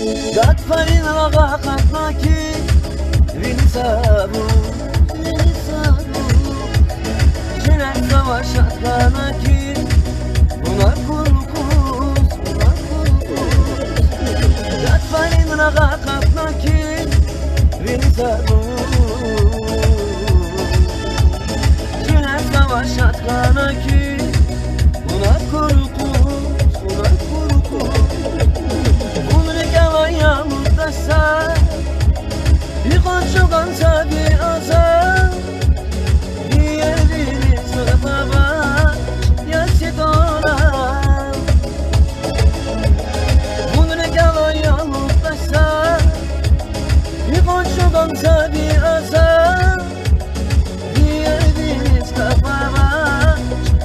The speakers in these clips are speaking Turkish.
Gatfarin raga katnaki Vinisabu Jinek savaş atlanaki Unar kulukuz Gatfarin raga katnaki Vinisabu Jinek savaş atlanaki Unar kulukuz Yıkılçıdan tabi azar Diğerini sırfa baş Yasit olan Bunu ne gelen yanıltasa Yıkılçıdan tabi azar Diğerini sırfa baş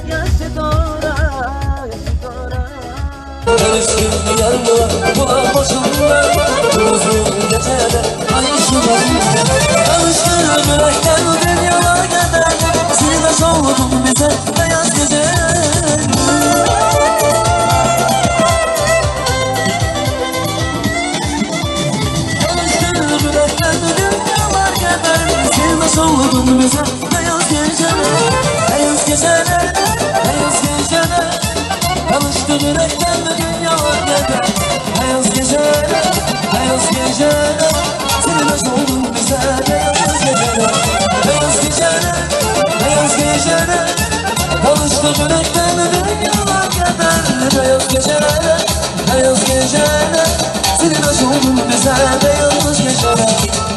Yasit olan Görüştüm yanına Buna boşunlar Uzun gecede Alıştırır yürekten dünyalar kadar Sirdaş oldun bize beyaz gece Alıştırır yürekten dünyalar kadar Sirdaş oldun bize beyaz geceler Beyaz geceler, beyaz geceler Alıştırır yürekten dünyalar kadar Beyaz geceler, beyaz geceler Sirdaş oldun bize beyaz geceler Beyaz geceler, beyaz geceler Alıştık yürekten dünyalar kadar Beyaz geceler, beyaz geceler Sirdaş oldun bize beyaz geceler